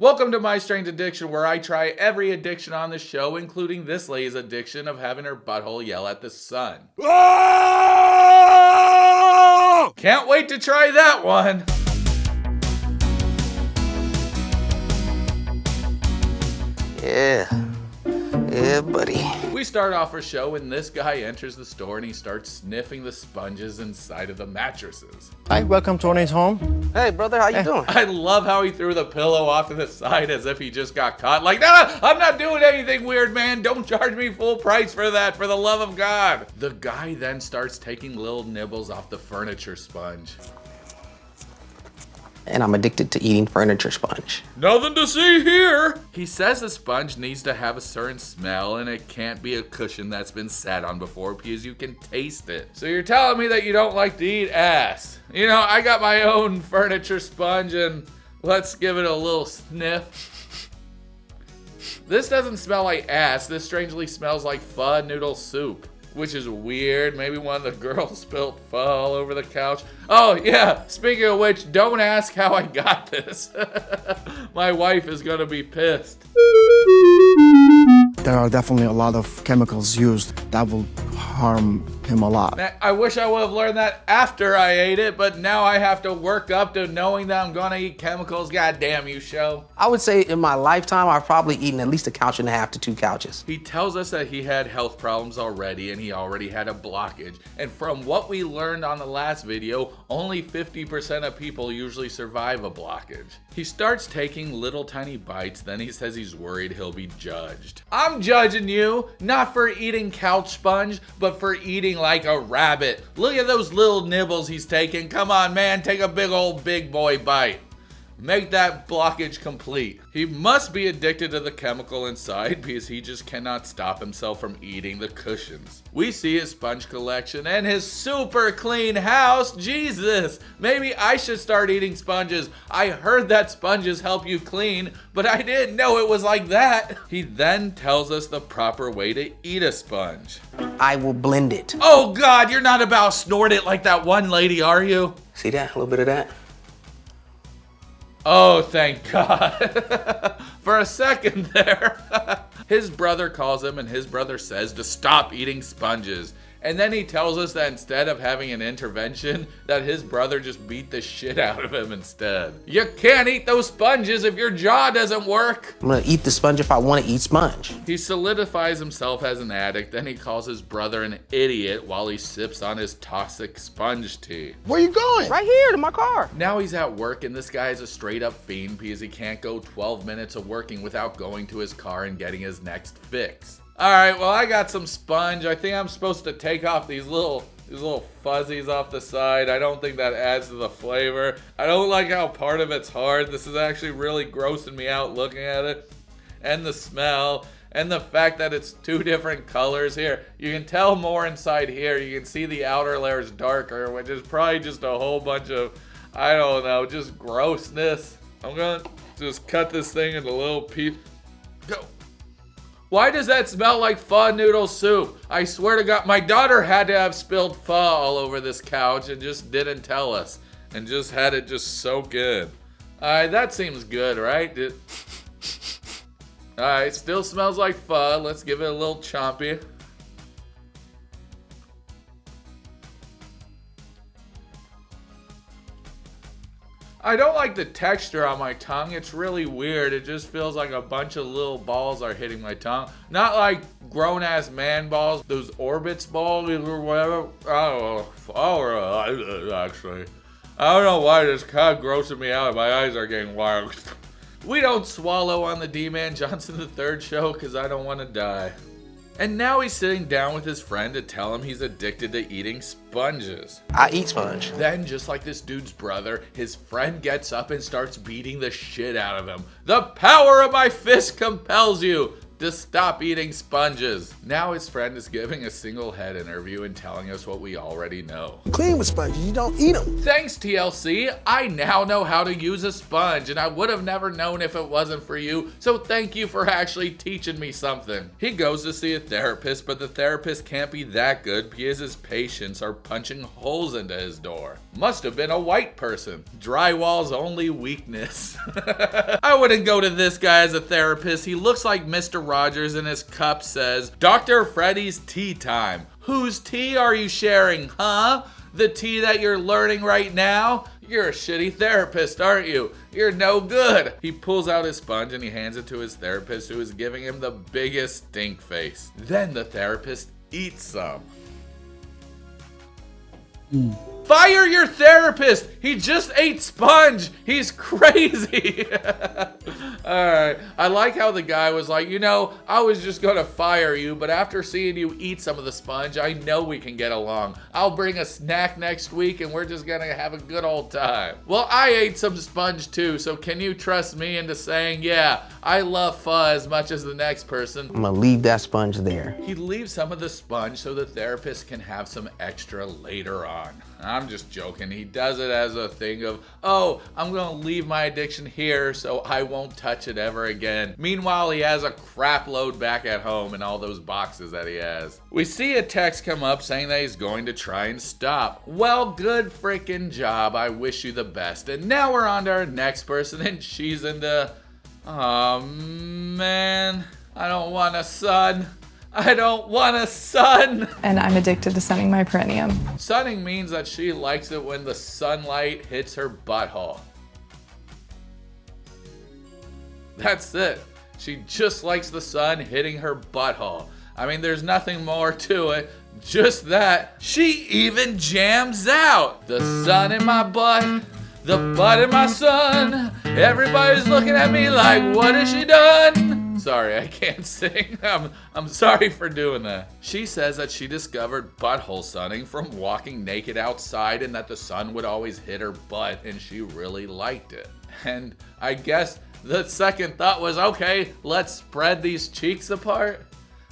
Welcome to My Strange Addiction, where I try every addiction on the show, including this lady's addiction of having her butthole yell at the sun. Oh! Can't wait to try that one. Yeah, buddy. We start off our show when this guy enters the store and he starts sniffing the sponges inside of the mattresses. Hi, welcome to Toenails home. Hey, brother, how you doing? I love how he threw the pillow off to the side as if he just got caught. Like, no, I'm not doing anything weird, man. Don't charge me full price for that, for the love of God. The guy then starts taking little nibbles off the furniture sponge. And I'm addicted to eating furniture sponge. Nothing to see here. He says the sponge needs to have a certain smell and it can't be a cushion that's been sat on before because you can taste it. So you're telling me that you don't like to eat ass? You know, I got my own furniture sponge and let's give it a little sniff. This doesn't smell like ass. This strangely smells like pho noodle soup, which is weird. Maybe one of the girls spilled pho all over the couch. Oh yeah, speaking of which, don't ask how I got this. My wife is gonna be pissed. There are definitely a lot of chemicals used that will harm him a lot. Man, I wish I would have learned that after I ate it, but now I have to work up to knowing that I'm gonna eat chemicals. God damn you, show. I would say in my lifetime, I've probably eaten at least a couch and a half to 2 couches. He tells us that he had health problems already and he already had a blockage. And from what we learned on the last video, only 50% of people usually survive a blockage. He starts taking little tiny bites, then he says he's worried he'll be judged. I'm judging you, not for eating couch sponge, but for eating like a rabbit. Look at those little nibbles he's taking. Come on, man, take a big old big boy bite. Make that blockage complete. He must be addicted to the chemical inside because he just cannot stop himself from eating the cushions. We see his sponge collection and his super clean house. Jesus, maybe I should start eating sponges. I heard that sponges help you clean, but I didn't know it was like that. He then tells us the proper way to eat a sponge. I will blend it. Oh God, you're not about to snort it like that one lady, are you? See that? A little bit of that. Oh, thank God. For a second there. His brother calls him and his brother says to stop eating sponges. And then he tells us that instead of having an intervention, that his brother just beat the shit out of him instead. You can't eat those sponges if your jaw doesn't work. I'm gonna eat the sponge if I wanna eat sponge. He solidifies himself as an addict, then he calls his brother an idiot while he sips on his toxic sponge tea. Where you going? Right here to my car. Now he's at work and this guy is a straight up fiend because he can't go 12 minutes of working without going to his car and getting his next fix. All right, well, I got some sponge. I think I'm supposed to take off these little fuzzies off the side. I don't think that adds to the flavor. I don't like how part of it's hard. This is actually really grossing me out looking at it. And the smell. And the fact that it's 2 different colors here. You can tell more inside here. You can see the outer layer is darker, which is probably just a whole bunch of, I don't know, just grossness. I'm gonna just cut this thing into little pieces. Go. Why does that smell like pho noodle soup? I swear to God, my daughter had to have spilled pho all over this couch and just didn't tell us. And just had it just soak in. Alright, that seems good, right? Alright, still smells like pho. Let's give it a little chompy. I don't like the texture on my tongue. It's really weird. It just feels like a bunch of little balls are hitting my tongue. Not like grown-ass man balls, those Orbits balls or whatever. I don't know. Actually. I don't know why this kind of grossing me out. My eyes are getting wild. We don't swallow on the Dee-man Johnson III show because I don't want to die. And now he's sitting down with his friend to tell him he's addicted to eating sponges. I eat sponge. Then, just like this dude's brother, his friend gets up and starts beating the shit out of him. The power of my fist compels you. to stop eating sponges. Now his friend is giving a single head interview and telling us what we already know. Clean with sponges, you don't eat them. Thanks, TLC. I now know how to use a sponge, and I would have never known if it wasn't for you, so thank you for actually teaching me something. He goes to see a therapist, but the therapist can't be that good because his patients are punching holes into his door. Must have been a white person. Drywall's only weakness. I wouldn't go to this guy as a therapist. He looks like Mr. Rogers, and his cup says, Dr. Freddy's tea time. Whose tea are you sharing, huh? The tea that you're learning right now? You're a shitty therapist, aren't you? You're no good. He pulls out his sponge and he hands it to his therapist, who is giving him the biggest stink face. Then the therapist eats some. Fire your therapist! He just ate sponge! He's crazy! Alright, I like how the guy was like, you know, I was just gonna fire you, but after seeing you eat some of the sponge, I know we can get along. I'll bring a snack next week and we're just gonna have a good old time. Well, I ate some sponge too, so can you trust me into saying, yeah, I love pho as much as the next person? I'm gonna leave that sponge there. He leaves some of the sponge so the therapist can have some extra later on. I'm just joking. He does it as a thing of, oh, I'm gonna leave my addiction here so I won't touch it ever again. Meanwhile, he has a crap load back at home in all those boxes that he has. We see a text come up saying that he's going to try and stop. Well, good freaking job. I wish you the best. And now we're on to our next person, and she's into, oh man, I don't want a son. I don't want a sun! And I'm addicted to sunning my perineum. Sunning means that she likes it when the sunlight hits her butthole. That's it. She just likes the sun hitting her butthole. I mean, there's nothing more to it. Just that. She even jams out. The sun in my butt. The butt in my sun. Everybody's looking at me like, what has she done? Sorry, I can't sing. I'm sorry for doing that. She says that she discovered butthole sunning from walking naked outside and that the sun would always hit her butt and she really liked it. And I guess the second thought was, okay, let's spread these cheeks apart.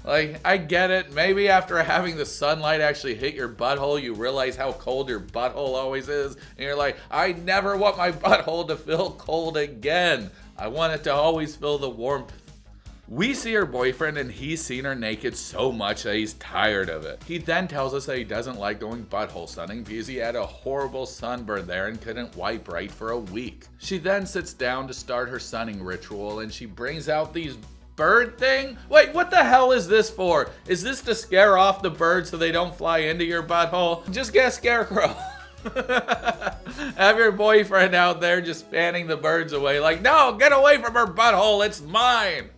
Like, I get it. Maybe after having the sunlight actually hit your butthole, you realize how cold your butthole always is. And you're like, I never want my butthole to feel cold again. I want it to always feel the warmth. We see her boyfriend and he's seen her naked so much that he's tired of it. He then tells us that he doesn't like going butthole sunning because he had a horrible sunburn there and couldn't wipe right for a week. She then sits down to start her sunning ritual and she brings out these bird thing? Wait, what the hell is this for? Is this to scare off the birds so they don't fly into your butthole? Just get a scarecrow. Have your boyfriend out there just fanning the birds away like, no, get away from her butthole, it's mine.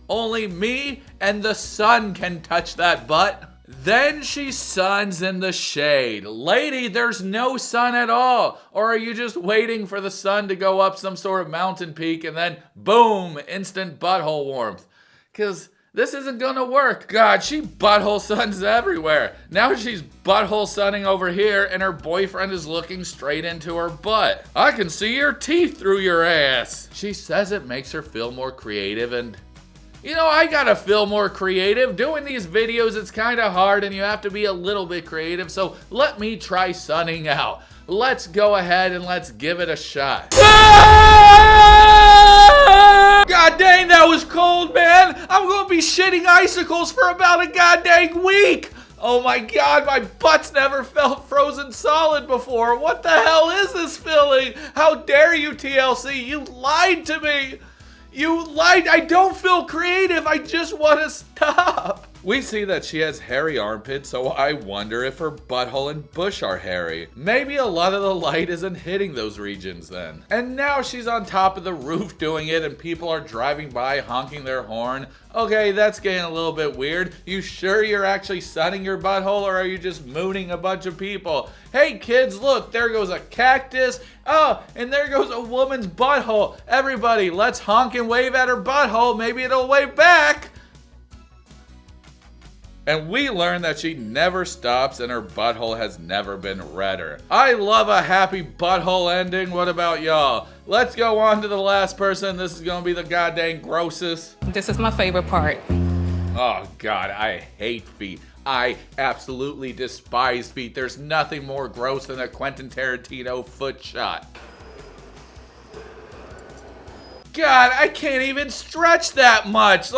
Only me and the sun can touch that butt. Then she suns in the shade. Lady, there's no sun at all. Or are you just waiting for the sun to go up some sort of mountain peak and then boom, instant butthole warmth? Because this isn't gonna work. God, she butthole suns everywhere. Now she's butthole sunning over here and her boyfriend is looking straight into her butt. I can see your teeth through your ass. She says it makes her feel more creative and you know, I gotta feel more creative. Doing these videos, it's kind of hard and you have to be a little bit creative, so let me try sunning out. Let's go ahead and let's give it a shot. God dang, that was cold, man. I'm gonna be shitting icicles for about a goddamn week. Oh my God, my butt's never felt frozen solid before. What the hell is this feeling? How dare you, TLC? You lied to me. You lied. I don't feel creative. I just want to stop. We see that she has hairy armpits, so I wonder if her butthole and bush are hairy. Maybe a lot of the light isn't hitting those regions then. And now she's on top of the roof doing it and people are driving by honking their horn. Okay, that's getting a little bit weird. You sure you're actually sunning your butthole or are you just mooning a bunch of people? Hey kids, look, there goes a cactus. Oh, and there goes a woman's butthole. Everybody, let's honk and wave at her butthole. Maybe it'll wave back. And we learn that she never stops and her butthole has never been redder. I love a happy butthole ending. What about y'all? Let's go on to the last person. This is gonna be the goddamn grossest. This is my favorite part. Oh God, I hate feet. I absolutely despise feet. There's nothing more gross than a Quentin Tarantino foot shot. God, I can't even stretch that much.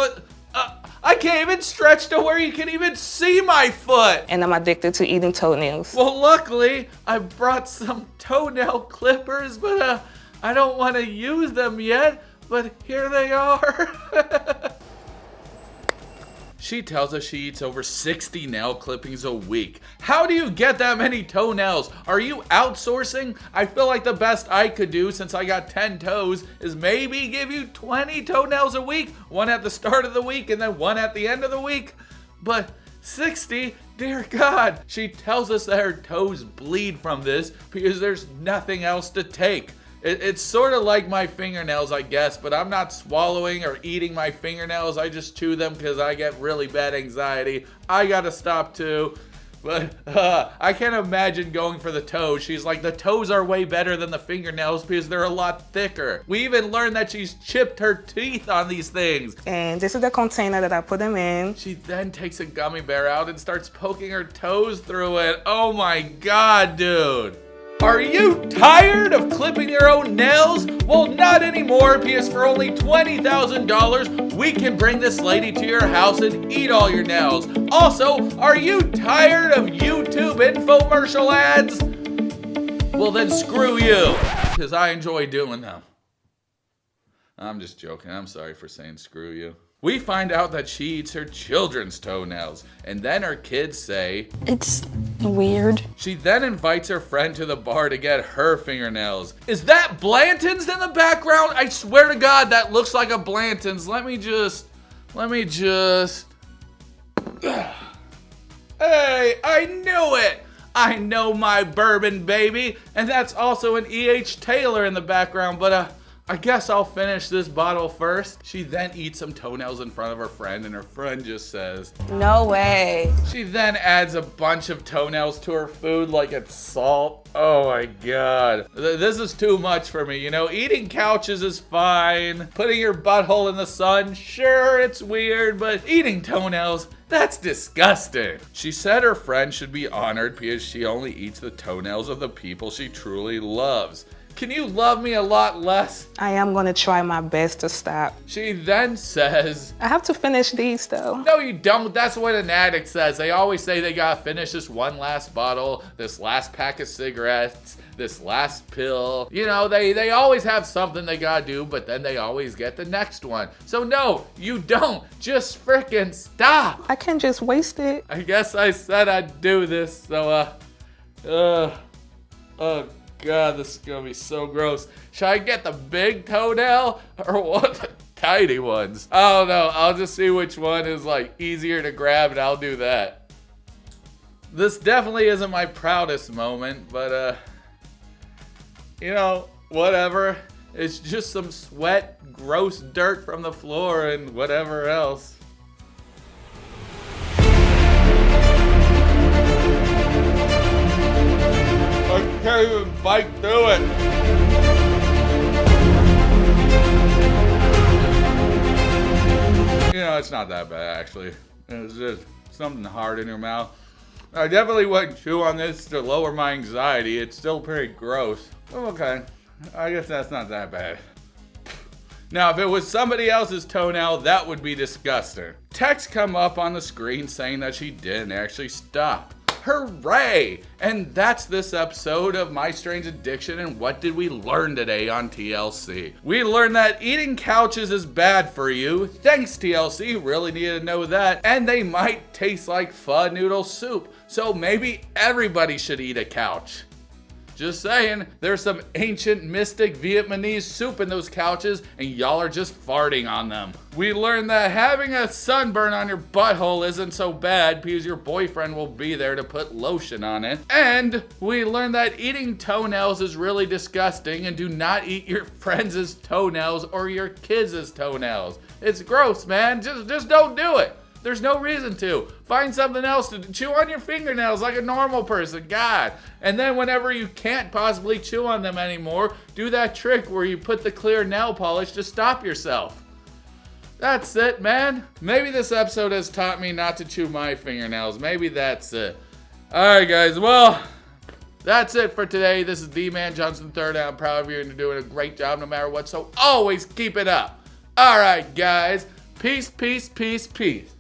I can't even stretch to where you can even see my foot. And I'm addicted to eating toenails. Well, luckily, I brought some toenail clippers, but I don't want to use them yet, but here they are. She tells us she eats over 60 nail clippings a week. How do you get that many toenails? Are you outsourcing? I feel like the best I could do, since I got 10 toes, is maybe give you 20 toenails a week. One at the start of the week and then one at the end of the week. But 60, dear God. She tells us that her toes bleed from this because there's nothing else to take. It's sort of like my fingernails, I guess, but I'm not swallowing or eating my fingernails. I just chew them because I get really bad anxiety. I gotta stop too. But I can't imagine going for the toes. She's like, the toes are way better than the fingernails because they're a lot thicker. We even learned that she's chipped her teeth on these things. And this is the container that I put them in. She then takes a gummy bear out and starts poking her toes through it. Oh my God, dude. Are you tired of clipping your own nails? Well, not anymore, because for only $20,000, we can bring this lady to your house and eat all your nails. Also, are you tired of YouTube infomercial ads? Well, then screw you, because I enjoy doing them. I'm just joking. I'm sorry for saying screw you. We find out that she eats her children's toenails, and then her kids say, It's weird. She then invites her friend to the bar to get her fingernails. Is that Blanton's in the background? I swear to God, that looks like a Blanton's. Let me just. Hey, I knew it! I know my bourbon, baby. And that's also an E.H. Taylor in the background, but I guess I'll finish this bottle first. She then eats some toenails in front of her friend, and her friend just says, No way. She then adds a bunch of toenails to her food like it's salt. Oh my God. This is too much for me. You know, eating couches is fine. Putting your butthole in the sun, sure, it's weird, but eating toenails, that's disgusting. She said her friend should be honored because she only eats the toenails of the people she truly loves. Can you love me a lot less? I am gonna try my best to stop. She then says, I have to finish these though. no, you don't. That's what an addict says. They always say they gotta finish this one last bottle, this last pack of cigarettes, this last pill. You know, they always have something they gotta do, but then they always get the next one. So no, you don't. Just frickin' stop. I can't just waste it. I guess I said I'd do this, so oh God, this is gonna be so gross. Should I get the big toenail or what? The tiny ones? I don't know. I'll just see which one is like easier to grab and I'll do that. This definitely isn't my proudest moment, but you know, whatever. It's just some sweat, gross dirt from the floor and whatever else. I can't even bite through it. You know, it's not that bad actually. It's just something hard in your mouth. I definitely wouldn't chew on this to lower my anxiety. It's still pretty gross. Okay, I guess that's not that bad. Now, if it was somebody else's toenail, that would be disgusting. Text come up on the screen saying that she didn't actually stop. Hooray! And that's this episode of My Strange Addiction, and what did we learn today on TLC? We learned that eating couches is bad for you. Thanks, TLC, really needed to know that. And they might taste like pho noodle soup, so maybe everybody should eat a couch. Just saying, there's some ancient mystic Vietnamese soup in those couches and y'all are just farting on them. We learned that having a sunburn on your butthole isn't so bad because your boyfriend will be there to put lotion on it. And we learned that eating toenails is really disgusting and do not eat your friends' toenails or your kids' toenails. It's gross, man. Just don't do it. There's no reason to. Find something else to chew on your fingernails like a normal person. God. And then whenever you can't possibly chew on them anymore, do that trick where you put the clear nail polish to stop yourself. That's it, man. Maybe this episode has taught me not to chew my fingernails. Maybe that's it. Alright, guys. Well, that's it for today. This is Dee-man Johnson III. I'm proud of you and you're doing a great job no matter what. So always keep it up. Alright, guys. Peace, peace, peace, peace.